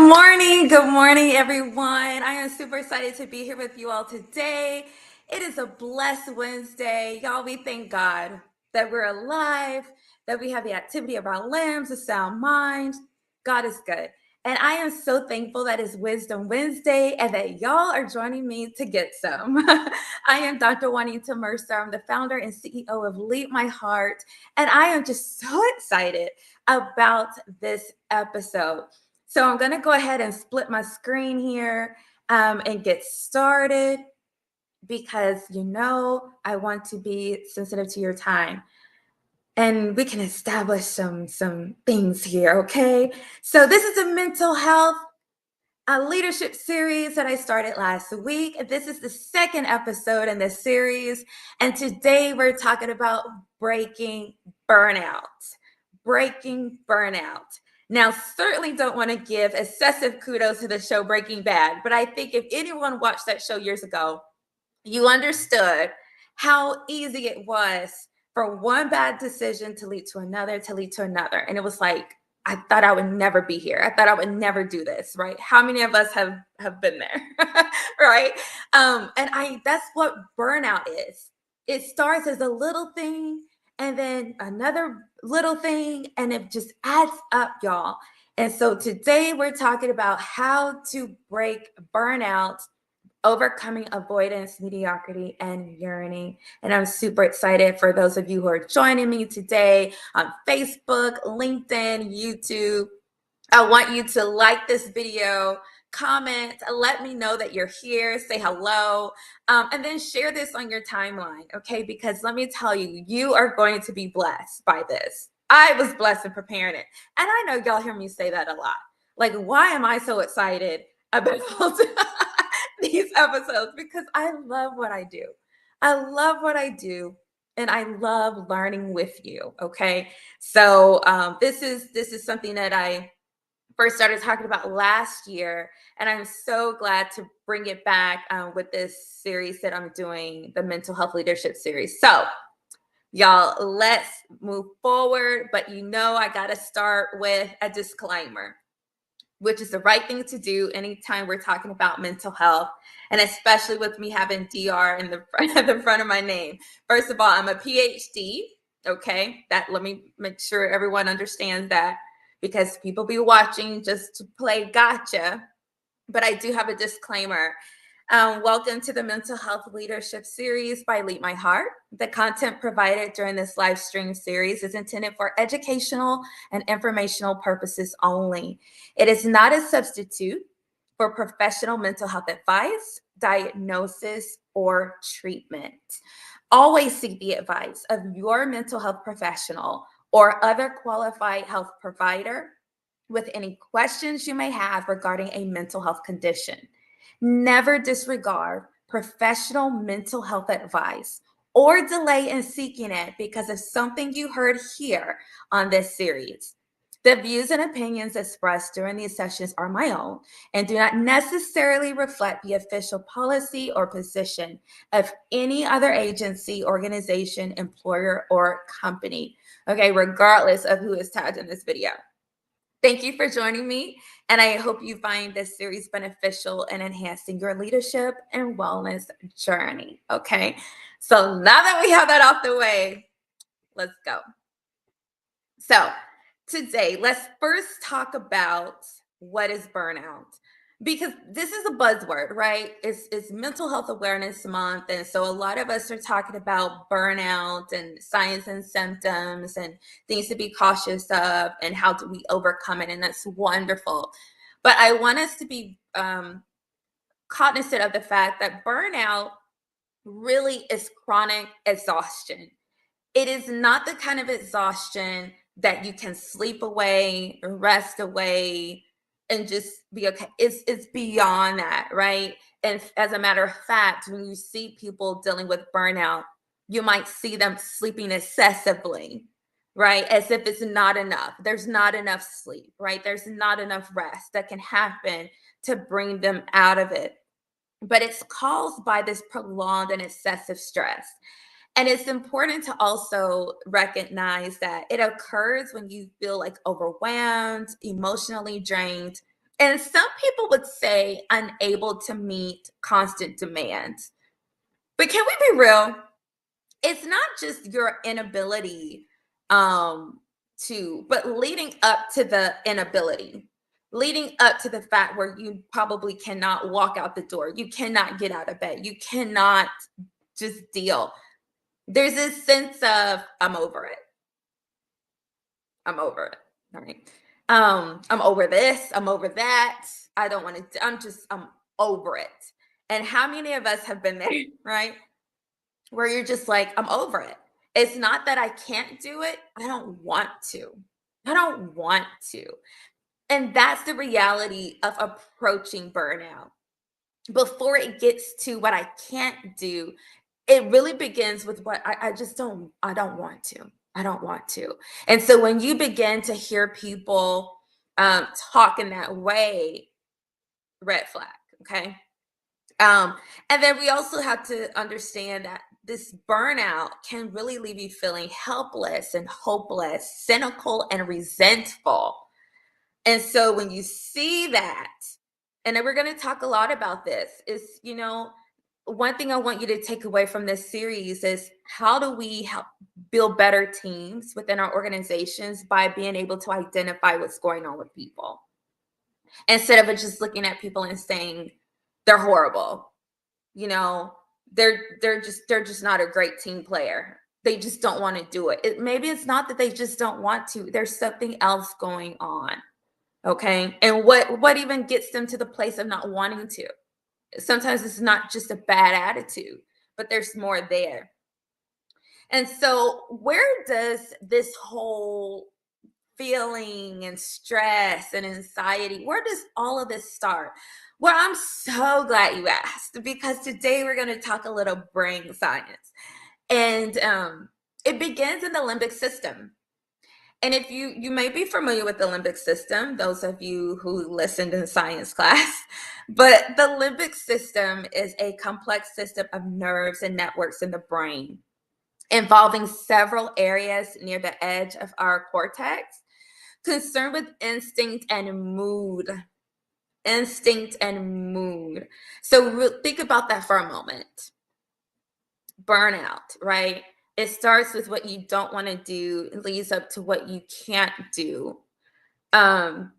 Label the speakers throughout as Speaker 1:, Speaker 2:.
Speaker 1: Good morning, everyone. I am super excited to be here with you all today. It is a blessed Wednesday. Y'all, we thank God that we're alive, that we have the activity of our limbs, a sound mind. God is good. And I am so thankful that it's Wisdom Wednesday and that y'all are joining me to get some. I am Dr. Juanita Mercer. I'm the founder and CEO of Lead My Heart. And I am just so excited about this episode. So I'm going to go ahead and split my screen here and get started because I want to be sensitive to your time. And we can establish some things here, okay? So this is a mental health leadership series that I started last week. This is the second episode in this series. And today we're talking about breaking burnout. Breaking burnout. Now, certainly don't want to give excessive kudos to the show Breaking Bad, but I think if anyone watched that show years ago, you understood how easy it was for one bad decision to lead to another, And it was like, I thought I would never be here. I thought I would never do this, right? How many of us have been there, right? That's what burnout is. It starts as a little thing and then another little thing, and it just adds up, y'all. And so today we're talking about how to break burnout, overcoming avoidance, mediocrity, and yearning. And I'm super excited for those of you who are joining me today on Facebook, LinkedIn, YouTube. I want you to like this video, comment, let me know that you're here, say hello, and then share this on your timeline, okay? Because let me tell you, you are going to be blessed by this. I was blessed in preparing it. And I know y'all hear me say that a lot. Like, why am I so excited about these episodes? Because I love what I do. I love what I do. And I love learning with you. Okay. So this is something that I first started talking about last year. And I'm so glad to bring it back with this series that I'm doing, the Mental Health Leadership Series. So y'all, let's move forward. But I got to start with a disclaimer, which is the right thing to do anytime we're talking about mental health, and especially with me having DR in the front of my name. First of all, I'm a PhD, okay? Let me make sure everyone understands that, because people be watching just to play gotcha, but I do have a disclaimer. Welcome to the Mental Health Leadership Series by Lead My Heart. The content provided during this live stream series is intended for educational and informational purposes only. It is not a substitute for professional mental health advice, diagnosis, or treatment. Always seek the advice of your mental health professional or other qualified health provider with any questions you may have regarding a mental health condition. Never disregard professional mental health advice or delay in seeking it because of something you heard here on this series. The views and opinions expressed during these sessions are my own and do not necessarily reflect the official policy or position of any other agency, organization, employer, or company, okay, regardless of who is tagged in this video. Thank you for joining me, and I hope you find this series beneficial in enhancing your leadership and wellness journey, okay? So now that we have that off the way, let's go. So today, let's first talk about what is burnout, because this is a buzzword, right? It's Mental Health Awareness Month, and so a lot of us are talking about burnout and signs and symptoms and things to be cautious of and how do we overcome it, and that's wonderful. But I want us to be cognizant of the fact that burnout really is chronic exhaustion. It is not the kind of exhaustion that you can sleep away, rest away, and just be okay. It's beyond that, right? And as a matter of fact, when you see people dealing with burnout, you might see them sleeping excessively, right? As if it's not enough. There's not enough sleep, right? There's not enough rest that can happen to bring them out of it. But it's caused by this prolonged and excessive stress. And it's important to also recognize that it occurs when you feel like overwhelmed, emotionally drained, And some people would say unable to meet constant demands. But can we be real? It's not just your inability but leading up to the inability, leading up to the fact where you probably cannot walk out the door, you cannot get out of bed, you cannot just deal. There's this sense of, I'm over it. I'm over it. All right. I'm over this. I'm over that. I don't want to. I'm over it. And how many of us have been there, right? Where you're just like, I'm over it. It's not that I can't do it. I don't want to. I don't want to. And that's the reality of approaching burnout. Before it gets to what I can't do, it really begins with what I just I don't want to. I don't want to. And so when you begin to hear people talk in that way, red flag, okay? And then we also have to understand that this burnout can really leave you feeling helpless and hopeless, cynical and resentful. And so when you see that, and then we're going to talk a lot about this, is, one thing I want you to take away from this series is how do we help build better teams within our organizations by being able to identify what's going on with people instead of just looking at people and saying they're horrible. They're just not a great team player. They just don't want to do it. Maybe it's not that they just don't want to. There's something else going on. Okay. And what even gets them to the place of not wanting to? Sometimes it's not just a bad attitude, but there's more there. And so where does this whole feeling and stress and anxiety, where does all of this start? Well, I'm so glad you asked, because today we're going to talk a little brain science. And it begins in the limbic system. And if you may be familiar with the limbic system, those of you who listened in science class, but the limbic system is a complex system of nerves and networks in the brain, involving several areas near the edge of our cortex, concerned with instinct and mood. Instinct and mood. So think about that for a moment. Burnout, right? It starts with what you don't want to do, it leads up to what you can't do. And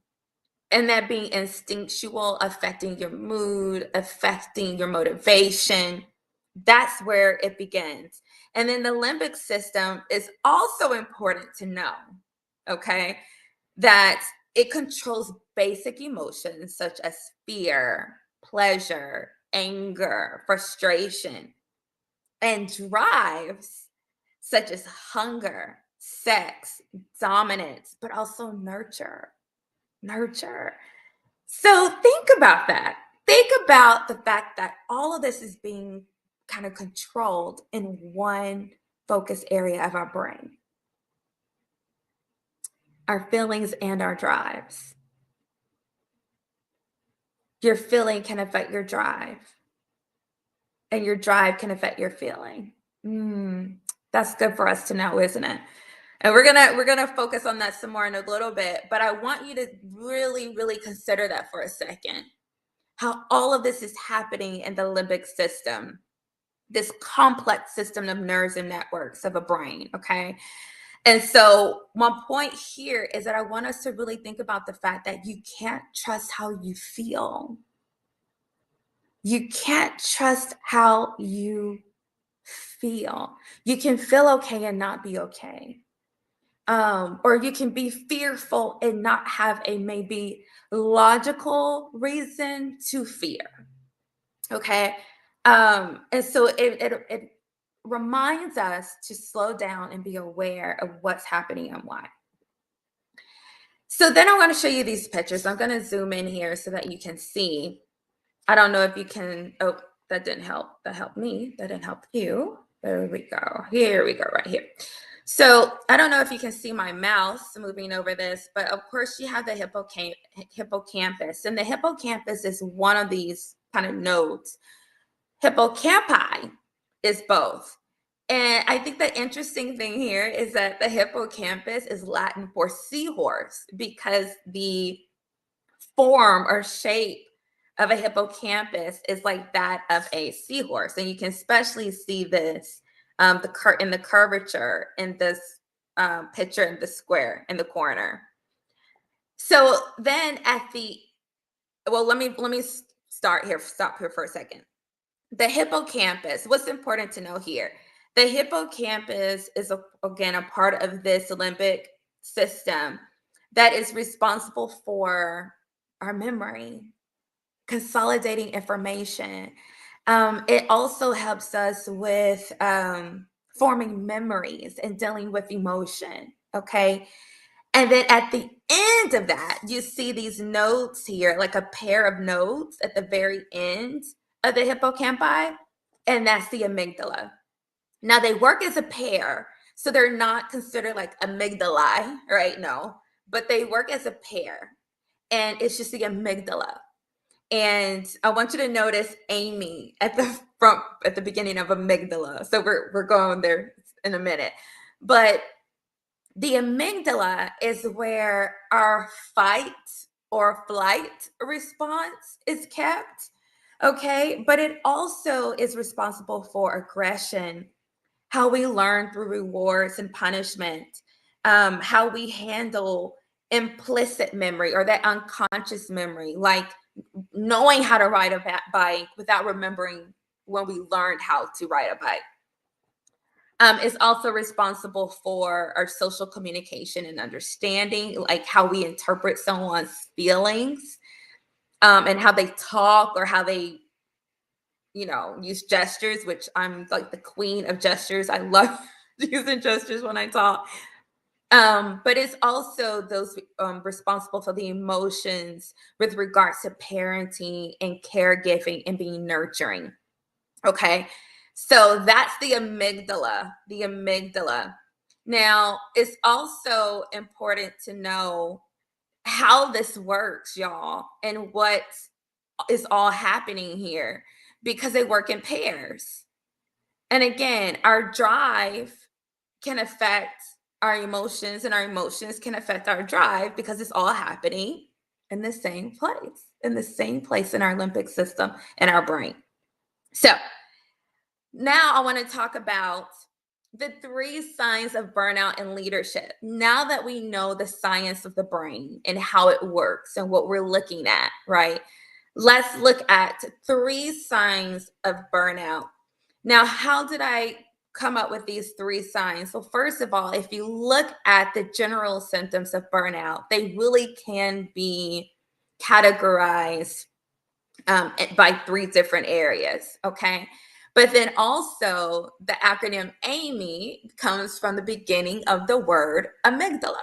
Speaker 1: that being instinctual, affecting your mood, affecting your motivation. That's where it begins. And then the limbic system is also important to know, okay, that it controls basic emotions such as fear, pleasure, anger, frustration, and drives such as hunger, sex, dominance, but also nurture. So think about that. Think about the fact that all of this is being kind of controlled in one focus area of our brain. Our feelings and our drives. Your feeling can affect your drive, and your drive can affect your feeling. That's good for us to know, isn't it? And we're gonna focus on that some more in a little bit, but I want you to really, really consider that for a second. How all of this is happening in the limbic system, this complex system of nerves and networks of a brain, okay? And so my point here is that I want us to really think about the fact that you can't trust how you feel. You can't trust how you feel. You can feel okay and not be okay. Or you can be fearful and not have a maybe logical reason to fear. Okay. And so it reminds us to slow down and be aware of what's happening and why. So then I'm going to show you these pictures. I'm going to zoom in here so that you can see. I don't know if you can. Oh, that didn't help. That helped me. That didn't help you. There we go. Here we go, right here. So I don't know if you can see my mouse moving over this, but of course you have the hippocampus. And the hippocampus is one of these kind of nodes. Hippocampi is both. And I think the interesting thing here is that the hippocampus is Latin for seahorse, because the form or shape of a hippocampus is like that of a seahorse. And you can especially see this in the curvature in this picture in the square in the corner. So then let me stop here for a second. The hippocampus, what's important to know here? The hippocampus is, again, a part of this limbic system that is responsible for our memory, consolidating information. It also helps us with forming memories and dealing with emotion, okay? And then at the end of that, you see these nodes here, like a pair of nodes at the very end of the hippocampi, and that's the amygdala. Now, they work as a pair, so they're not considered like amygdalae, right? No, but they work as a pair, and it's just the amygdala. And I want you to notice Amy at the front, at the beginning of amygdala. So we're going there in a minute, but the amygdala is where our fight or flight response is kept, okay? But it also is responsible for aggression, how we learn through rewards and punishment, how we handle implicit memory or that unconscious memory, like knowing how to ride a bike without remembering when we learned how to ride a bike. Is also responsible for our social communication and understanding, like how we interpret someone's feelings, and how they talk or how they, use gestures, which I'm like the queen of gestures. I love using gestures when I talk. But it's also those responsible for the emotions with regards to parenting and caregiving and being nurturing. Okay. So that's the amygdala, Now, it's also important to know how this works, y'all, and what is all happening here because they work in pairs. And again, our drive can affect our emotions, and our emotions can affect our drive because it's all happening in the same place, in our limbic system in our brain. So, now I want to talk about the 3 signs of burnout in leadership. Now that we know the science of the brain and how it works and what we're looking at, right? Let's look at 3 signs of burnout. Now, how did I come up with these 3 signs? Well, first of all, if you look at the general symptoms of burnout, they really can be categorized by 3 different areas, okay? But then also the acronym AMY comes from the beginning of the word amygdala.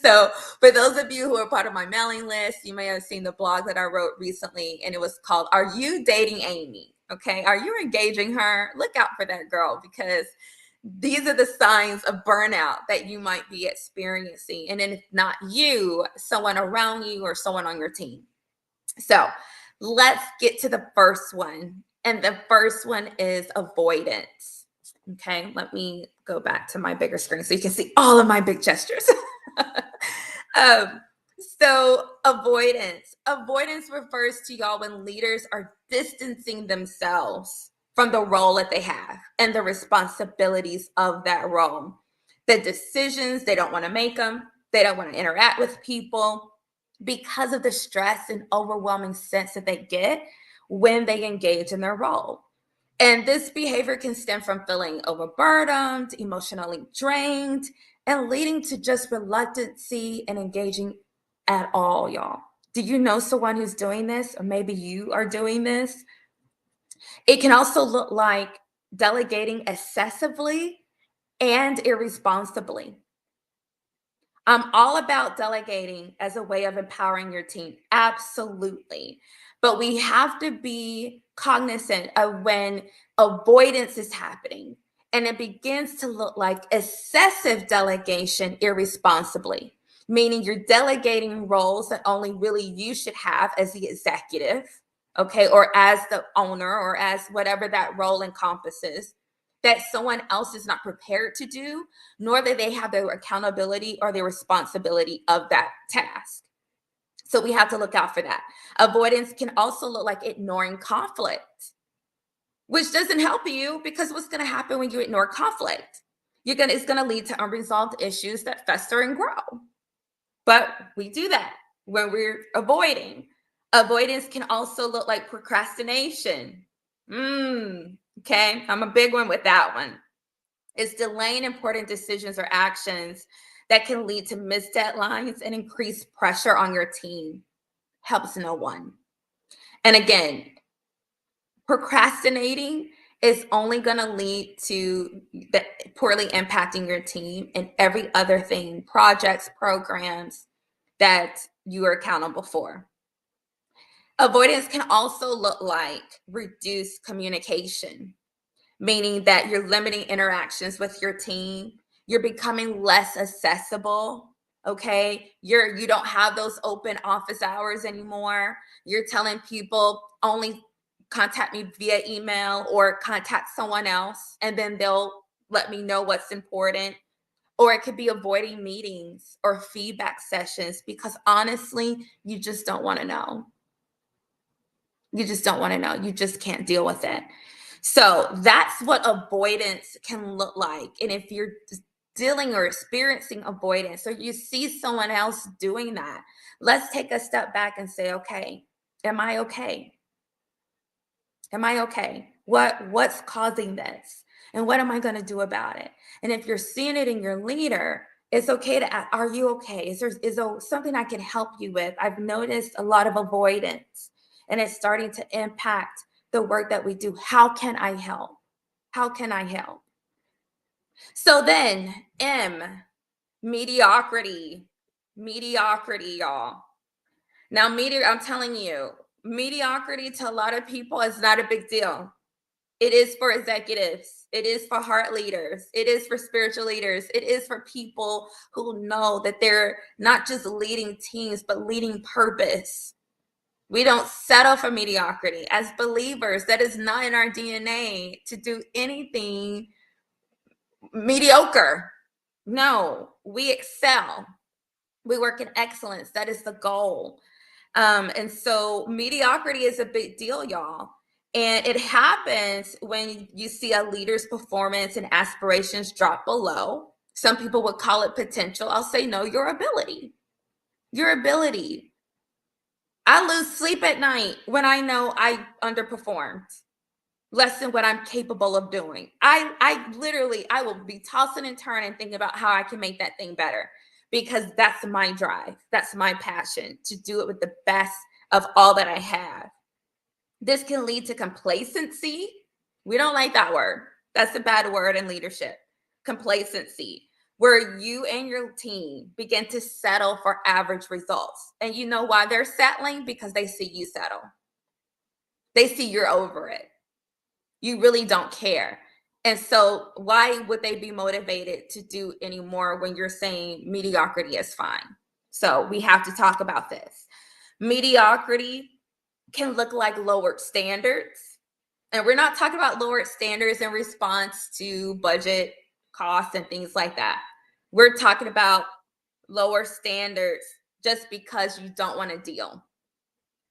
Speaker 1: So for those of you who are part of my mailing list, you may have seen the blog that I wrote recently, and it was called, Are You Dating Amy? Okay, are you engaging her? Look out for that girl, because these are the signs of burnout that you might be experiencing. And then if not you, someone around you or someone on your team. So let's get to the first one. And the first one is avoidance. Okay, let me go back to my bigger screen so you can see all of my big gestures. So avoidance. Avoidance refers to, y'all, when leaders are distancing themselves from the role that they have and the responsibilities of that role. The decisions, they don't want to make them. They don't want to interact with people because of the stress and overwhelming sense that they get when they engage in their role. And this behavior can stem from feeling overburdened, emotionally drained, and leading to just reluctancy in engaging at all, y'all. Do you know someone who's doing this? Or maybe you are doing this. It can also look like delegating excessively and irresponsibly. I'm all about delegating as a way of empowering your team. Absolutely. But we have to be cognizant of when avoidance is happening and it begins to look like excessive delegation irresponsibly, meaning you're delegating roles that only really you should have as the executive, okay, or as the owner, or as whatever that role encompasses, that someone else is not prepared to do, nor that they have the accountability or the responsibility of that task. So we have to look out for that. Avoidance can also look like ignoring conflict, which doesn't help you, because what's going to happen when you ignore conflict? It's going to lead to unresolved issues that fester and grow. But we do that when we're avoiding. Avoidance can also look like procrastination. Okay, I'm a big one with that one. It's delaying important decisions or actions that can lead to missed deadlines and increase pressure on your team. Helps no one. And again, procrastinating is only going to lead to poorly impacting your team and every other thing, projects, programs that you are accountable for. Avoidance can also look like reduced communication, meaning that you're limiting interactions with your team. You're becoming less accessible. Okay. You don't have those open office hours anymore. You're telling people only contact me via email or contact someone else, and then they'll let me know what's important. Or it could be avoiding meetings or feedback sessions because honestly, you just don't want to know. You just don't want to know. You just can't deal with it. So that's what avoidance can look like. And if you're dealing or experiencing avoidance, or you see someone else doing that, let's take a step back and say, okay, am I okay? Am I okay? What's causing this? And what am I going to do about it? And if you're seeing it in your leader, it's okay to ask, are you okay? Is there something I can help you with? I've noticed a lot of avoidance, and it's starting to impact the work that we do. How can I help? How can I help? So then, mediocrity. Mediocrity, y'all. Now, I'm telling you, mediocrity to a lot of people is not a big deal. It is for executives. It is for heart leaders. It is for spiritual leaders. It is for people who know that they're not just leading teams, but leading purpose. We don't settle for mediocrity. As believers, that is not in our DNA to do anything mediocre. No, we excel. We work in excellence. That is the goal. And so mediocrity is a big deal, y'all. And it happens when you see a leader's performance and aspirations drop below. Some people would call it potential. I'll say, no, your ability. Your ability. I lose sleep at night when I know I underperformed less than what I'm capable of doing. I will be tossing and turning thinking about how I can make that thing better, because that's my drive. That's my passion, to do it with the best of all that I have. This can lead to complacency. We don't like that word. That's a bad word in leadership. Complacency, where you and your team begin to settle for average results. And you know why they're settling? Because they see you settle. They see you're over it. You really don't care. And so why would they be motivated to do any more when you're saying mediocrity is fine? So we have to talk about this. Mediocrity can look like lowered standards. And we're not talking about lowered standards in response to budget costs and things like that. We're talking about lower standards just because you don't want to deal.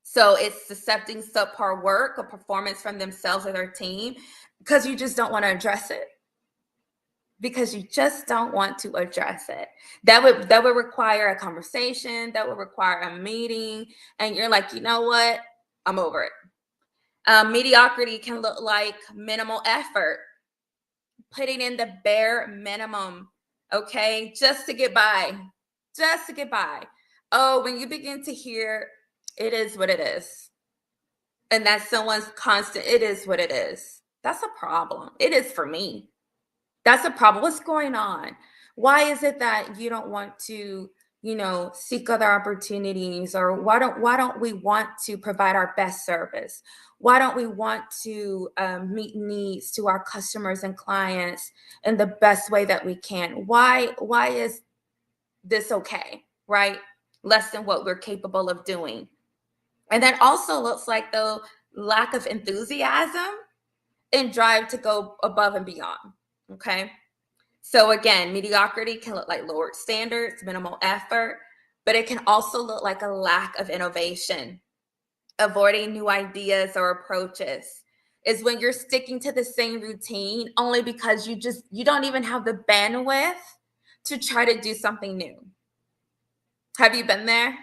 Speaker 1: So it's accepting subpar work or performance from themselves or their team because you just don't want to address it. Because you just don't want to address it. That would require a conversation. That would require a meeting. And you're like, you know what? I'm over it. Mediocrity can look like minimal effort, putting in the bare minimum, okay, just to get by. Just to get by. Oh, when you begin to hear, it is what it is, and that's someone's constant, it is what it is, that's a problem. It is for me. That's a problem. What's going on? Why is it that you don't want to, seek other opportunities? Or why don't we want to provide our best service? Why don't we want to meet needs to our customers and clients in the best way that we can? Why is this okay, right? Less than what we're capable of doing. And that also looks like the lack of enthusiasm and drive to go above and beyond. Okay. So again, mediocrity can look like lowered standards, minimal effort, but it can also look like a lack of innovation. Avoiding new ideas or approaches is when you're sticking to the same routine only because you don't even have the bandwidth to try to do something new. Have you been there?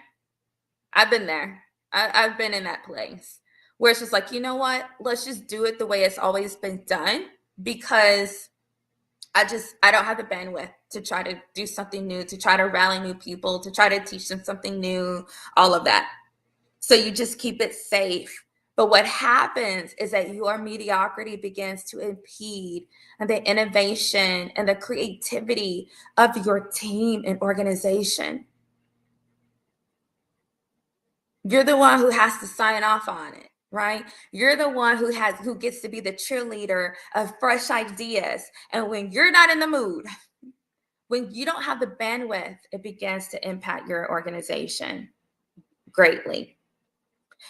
Speaker 1: I've been there. I've been in that place where it's just like, you know what? Let's just do it the way it's always been done, because I don't have the bandwidth to try to do something new, to try to rally new people, to try to teach them something new, all of that. So you just keep it safe. But what happens is that your mediocrity begins to impede the innovation and the creativity of your team and organization. You're the one who has to sign off on it, right? You're the one who gets to be the cheerleader of fresh ideas. And when you're not in the mood, when you don't have the bandwidth, it begins to impact your organization greatly.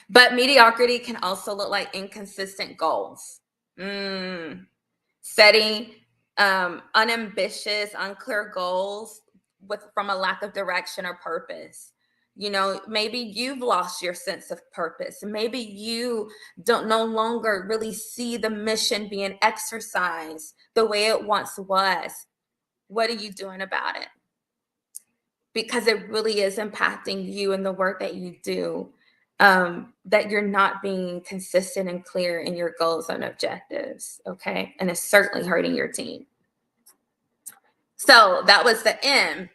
Speaker 1: But mediocrity can also look like inconsistent goals. Setting unambitious, unclear goals from a lack of direction or purpose. Maybe you've lost your sense of purpose. Maybe you don't no longer really see the mission being exercised the way it once was. What are you doing about it? Because it really is impacting you and the work that you do, that you're not being consistent and clear in your goals and objectives, okay? And it's certainly hurting your team. So that was the M,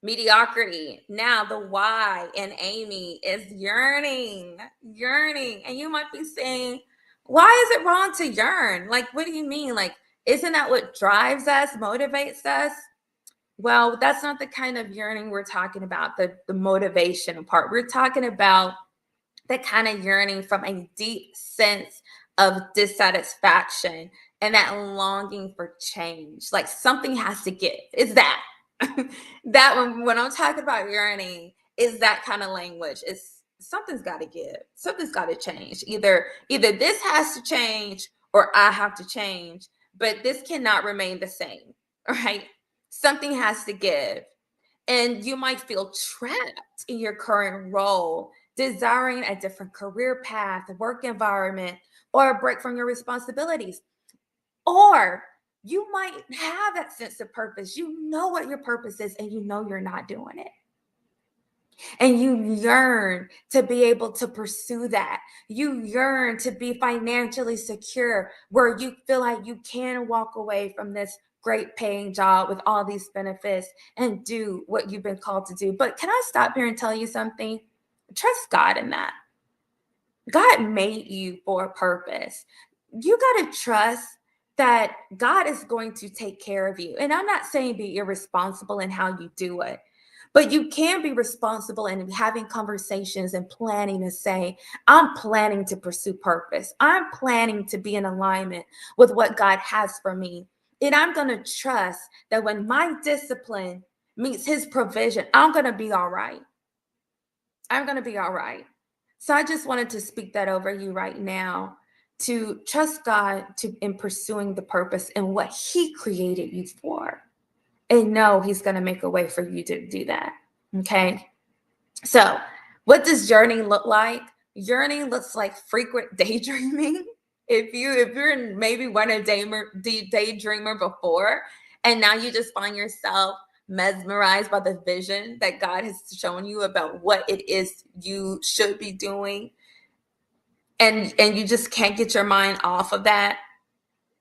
Speaker 1: mediocrity. Now the Y in Amy is yearning. And you might be saying, why is it wrong to yearn? Like, what do you mean? Like, isn't that what drives us, motivates us? Well, that's not the kind of yearning we're talking about, the motivation part. We're talking about the kind of yearning from a deep sense of dissatisfaction and that longing for change. Like something has to give. It's that. That when I'm talking about yearning, is that kind of language. It's something's got to give. Something's got to change. Either this has to change or I have to change, but this cannot remain the same, right? Something has to give. And you might feel trapped in your current role, desiring a different career path, work environment, or a break from your responsibilities. Or you might have that sense of purpose. You know what your purpose is, and you know you're not doing it. And you yearn to be able to pursue that. You yearn to be financially secure, where you feel like you can walk away from this great paying job with all these benefits and do what you've been called to do. But can I stop here and tell you something? Trust God in that. God made you for a purpose. You got to trust that God is going to take care of you. And I'm not saying be irresponsible in how you do it, but you can be responsible in having conversations and planning to say, I'm planning to pursue purpose. I'm planning to be in alignment with what God has for me. And I'm going to trust that when my discipline meets his provision, I'm going to be all right. I'm going to be all right. So I just wanted to speak that over you right now, to trust God in pursuing the purpose and what he created you for. And know he's going to make a way for you to do that. Okay. So what does yearning look like? Yearning looks like frequent daydreaming. If you're maybe one a daydreamer before, and now you just find yourself mesmerized by the vision that God has shown you about what it is you should be doing, and you just can't get your mind off of that,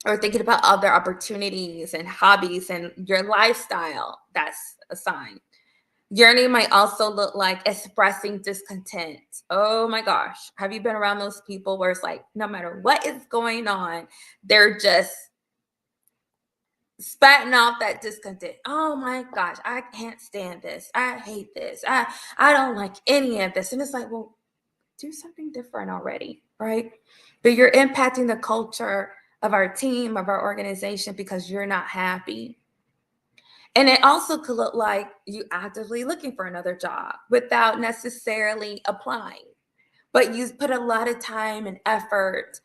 Speaker 1: or thinking about other opportunities and hobbies and your lifestyle, that's a sign. Yearning might also look like expressing discontent. Oh my gosh. Have you been around those people where it's like, no matter what is going on, they're just spatting off that discontent. Oh my gosh, I can't stand this. I hate this. I don't like any of this. And it's like, well, do something different already, right? But you're impacting the culture of our team, of our organization, because you're not happy. And it also could look like you actively looking for another job without necessarily applying, but you put a lot of time and effort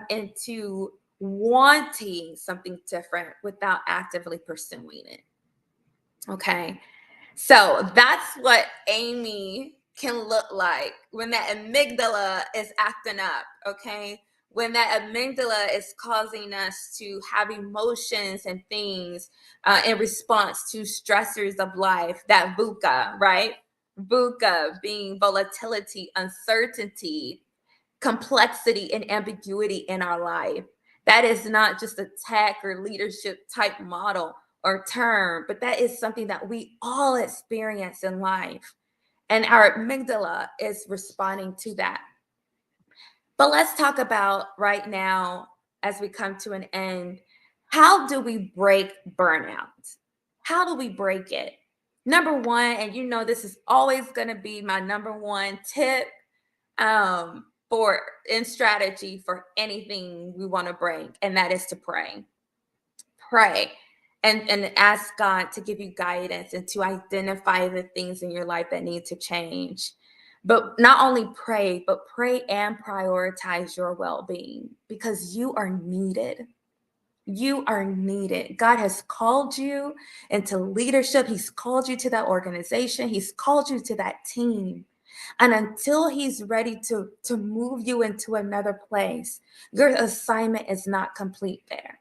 Speaker 1: into wanting something different without actively pursuing it. Okay. So that's what Amy can look like when that amygdala is acting up, okay? When that amygdala is causing us to have emotions and things in response to stressors of life, that VUCA, right? VUCA being volatility, uncertainty, complexity, and ambiguity in our life. That is not just a tech or leadership type model or term, but that is something that we all experience in life. And our amygdala is responding to that. But let's talk about right now, as we come to an end, how do we break burnout? How do we break it? Number one, and you know, this is always going to be my number one tip for in strategy for anything we want to break, and that is to pray. Pray and ask God to give you guidance and to identify the things in your life that need to change. But not only pray, but pray and prioritize your well-being, because you are needed. You are needed. God has called you into leadership. He's called you to that organization. He's called you to that team. And until he's ready to move you into another place, your assignment is not complete there.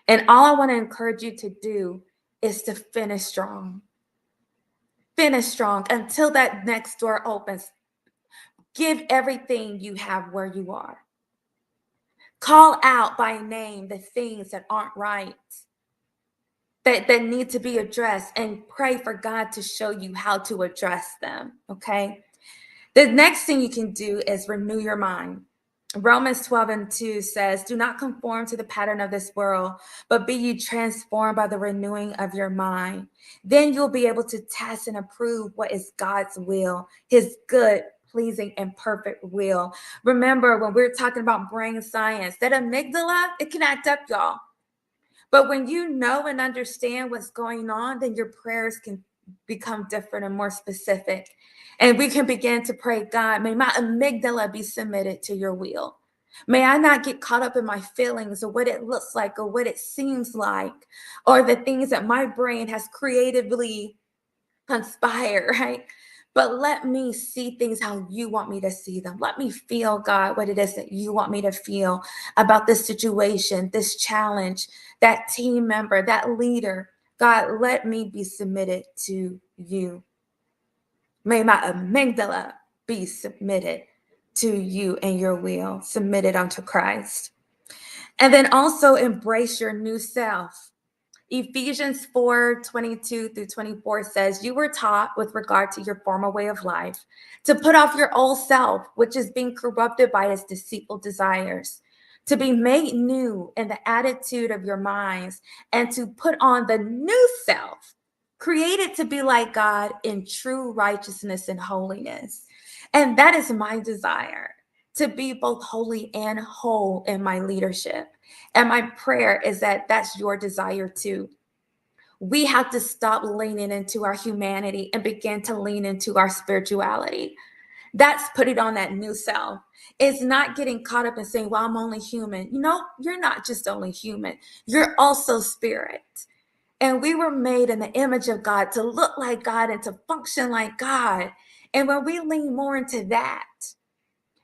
Speaker 1: And all I want to encourage you to do is to finish strong. Finish strong until that next door opens. Give everything you have where you are. Call out by name the things that aren't right, that need to be addressed, and pray for God to show you how to address them, okay? The next thing you can do is renew your mind. Romans 12:2 says, do not conform to the pattern of this world, but be ye transformed by the renewing of your mind. Then you'll be able to test and approve what is God's will, his good, pleasing, and perfect will. Remember, when we're talking about brain science, that amygdala, it can act up, y'all. But when you know and understand what's going on, then your prayers can become different and more specific. And we can begin to pray, God, may my amygdala be submitted to your will. May I not get caught up in my feelings or what it looks like or what it seems like or the things that my brain has creatively conspired, right? But let me see things how you want me to see them. Let me feel, God, what it is that you want me to feel about this situation, this challenge, that team member, that leader. God, let me be submitted to you. May my amygdala be submitted to you and your will, submitted unto Christ. And then also embrace your new self. Ephesians 4:22-24 says, you were taught with regard to your former way of life to put off your old self, which is being corrupted by its deceitful desires, to be made new in the attitude of your minds, and to put on the new self, created to be like God in true righteousness and holiness. And that is my desire, to be both holy and whole in my leadership. And my prayer is that that's your desire too. We have to stop leaning into our humanity and begin to lean into our spirituality. That's putting on that new self. It's not getting caught up in saying, well, I'm only human. You know, you're not just only human, you're also spirit. And we were made in the image of God to look like God and to function like God. And when we lean more into that,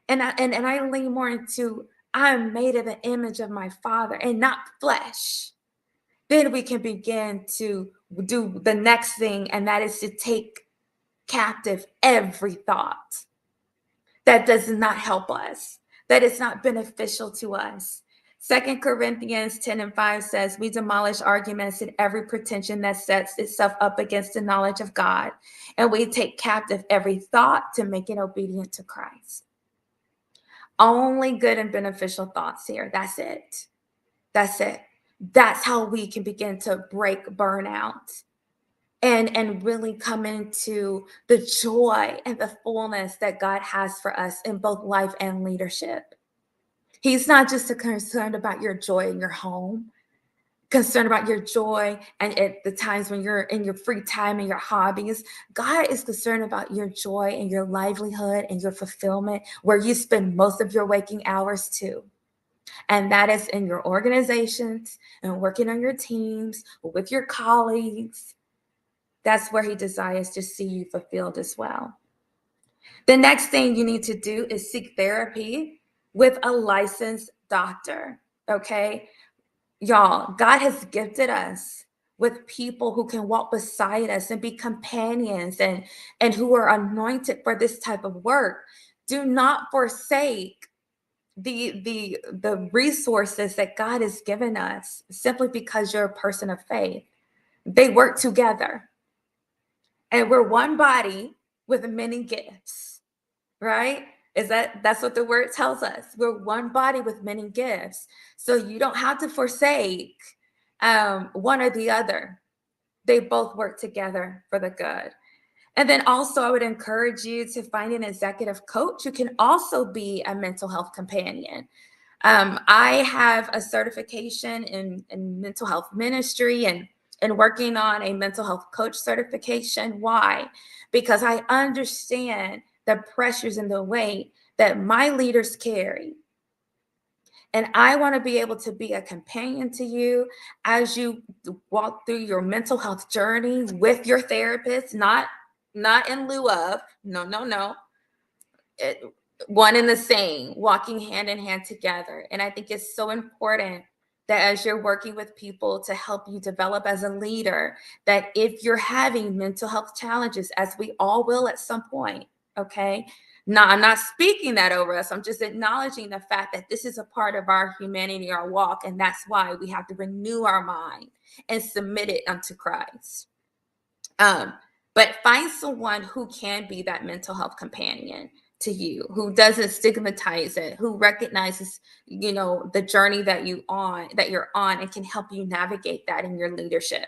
Speaker 1: and I lean more into I'm made in the image of my Father and not flesh, then we can begin to do the next thing, and that is to take captive every thought that does not help us, that is not beneficial to us. 2 Corinthians 10:5 says, we demolish arguments and every pretension that sets itself up against the knowledge of God, and we take captive every thought to make it obedient to Christ. Only good and beneficial thoughts here. That's it. That's it. That's how we can begin to break burnout and really come into the joy and the fullness that God has for us in both life and leadership. He's not just concerned about your joy in your home, concerned about your joy and at the times when you're in your free time and your hobbies. God is concerned about your joy and your livelihood and your fulfillment, where you spend most of your waking hours too. And that is in your organizations and working on your teams, with your colleagues. That's where he desires to see you fulfilled as well. The next thing you need to do is seek therapy with a licensed doctor, okay? Y'all, God has gifted us with people who can walk beside us and be companions and who are anointed for this type of work. Do not forsake the resources that God has given us simply because you're a person of faith. They work together. And we're one body with many gifts, right? That's what the word tells us. We're one body with many gifts. So you don't have to forsake one or the other. They both work together for the good. And then also, I would encourage you to find an executive coach who can also be a mental health companion. I have a certification in mental health ministry and working on a mental health coach certification. Why? Because I understand the pressures and the weight that my leaders carry. And I want to be able to be a companion to you as you walk through your mental health journey with your therapist, not in lieu of, no. One and the same, walking hand in hand together. And I think it's so important that as you're working with people to help you develop as a leader, that if you're having mental health challenges, as we all will at some point, okay? Now, I'm not speaking that over us. I'm just acknowledging the fact that this is a part of our humanity, our walk, and that's why we have to renew our mind and submit it unto Christ. But find someone who can be that mental health companion to you, who doesn't stigmatize it, who recognizes, the journey that you're on and can help you navigate that in your leadership.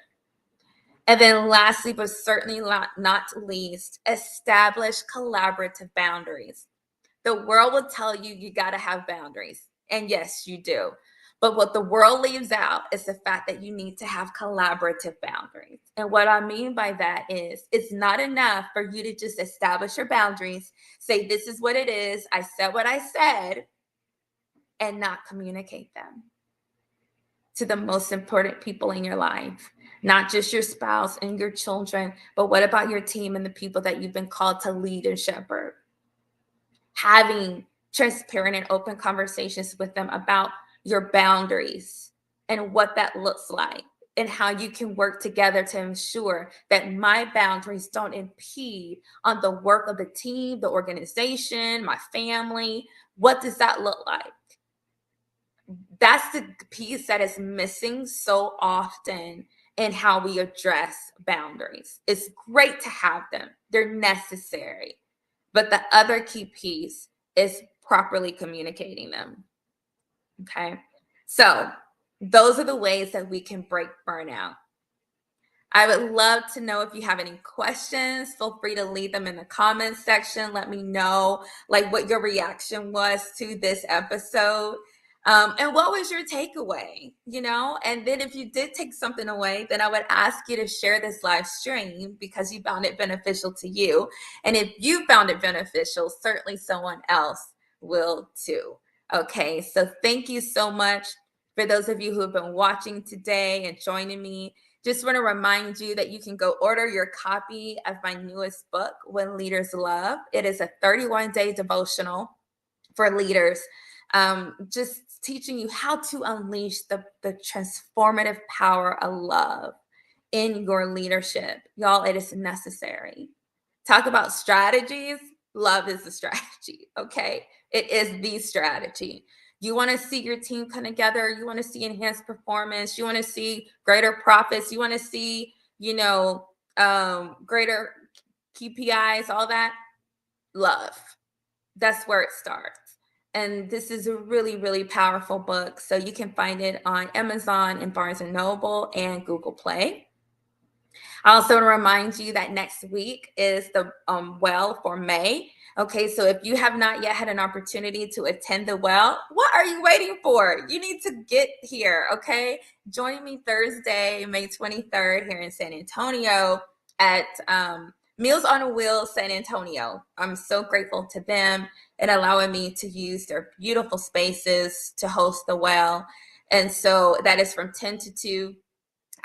Speaker 1: And then lastly, but certainly not least, establish collaborative boundaries. The world will tell you you got to have boundaries. And yes, you do. But what the world leaves out is the fact that you need to have collaborative boundaries. And what I mean by that is it's not enough for you to just establish your boundaries, say, this is what it is, I said what I said, and not communicate them to the most important people in your life, not just your spouse and your children, but what about your team and the people that you've been called to lead and shepherd? Having transparent and open conversations with them about your boundaries and what that looks like and how you can work together to ensure that my boundaries don't impede on the work of the team, the organization, my family. What does that look like? That's the piece that is missing so often in how we address boundaries. It's great to have them. They're necessary. But the other key piece is properly communicating them. Okay. So those are the ways that we can break burnout. I would love to know if you have any questions. Feel free to leave them in the comments section. Let me know what your reaction was to this episode. And what was your takeaway, And then if you did take something away, then I would ask you to share this live stream because you found it beneficial to you. And if you found it beneficial, certainly someone else will too. Okay, so thank you so much for those of you who have been watching today and joining me. Just want to remind you that you can go order your copy of my newest book, When Leaders Love. It is a 31-day devotional for leaders, just teaching you how to unleash the transformative power of love in your leadership. Y'all, it is necessary. Talk about strategies. Love is the strategy, okay? It is the strategy. You want to see your team come together. You want to see enhanced performance. You want to see greater profits. You want to see, greater KPIs, all that. Love. That's where it starts. And this is a really, really powerful book. So you can find it on Amazon and Barnes & Noble and Google Play. I also want to remind you that next week is the well for May. Okay, so if you have not yet had an opportunity to attend the well, what are you waiting for? You need to get here, okay? Join me Thursday, May 23rd here in San Antonio at Meals on Wheels San Antonio. I'm so grateful to them and allowing me to use their beautiful spaces to host the well. And so that is from 10 to 2.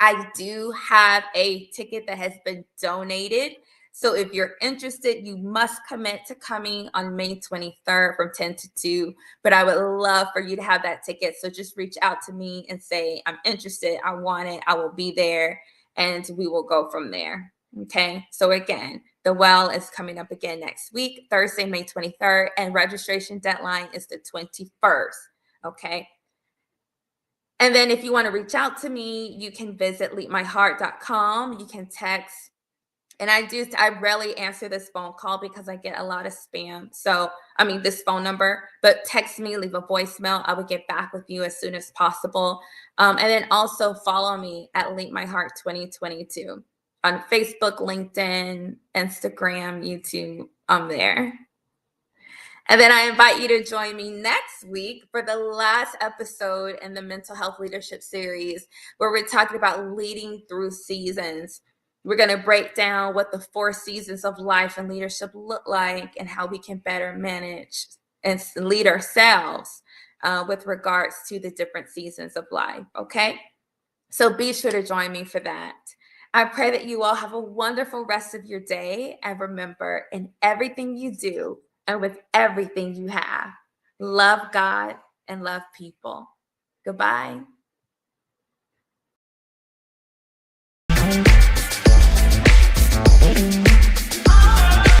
Speaker 1: I do have a ticket that has been donated. So if you're interested, you must commit to coming on May 23rd from 10 to 2. But I would love for you to have that ticket. So just reach out to me and say, I'm interested. I want it. I will be there. And we will go from there. Okay. So again, the well is coming up again next week, Thursday, May 23rd. And registration deadline is the 21st. Okay. And then if you want to reach out to me, you can visit leapmyheart.com. You can text. And I rarely answer this phone call because I get a lot of spam. So, I mean, this phone number, but text me, leave a voicemail. I will get back with you as soon as possible. And then also follow me at Leap My Heart 2022 on Facebook, LinkedIn, Instagram, YouTube. I'm there. And then I invite you to join me next week for the last episode in the Mental Health Leadership series, where we're talking about leading through seasons. We're going to break down what the 4 seasons of life and leadership look like and how we can better manage and lead ourselves with regards to the different seasons of life. Okay. So be sure to join me for that. I pray that you all have a wonderful rest of your day. And remember, in everything you do and with everything you have, love God and love people. Goodbye.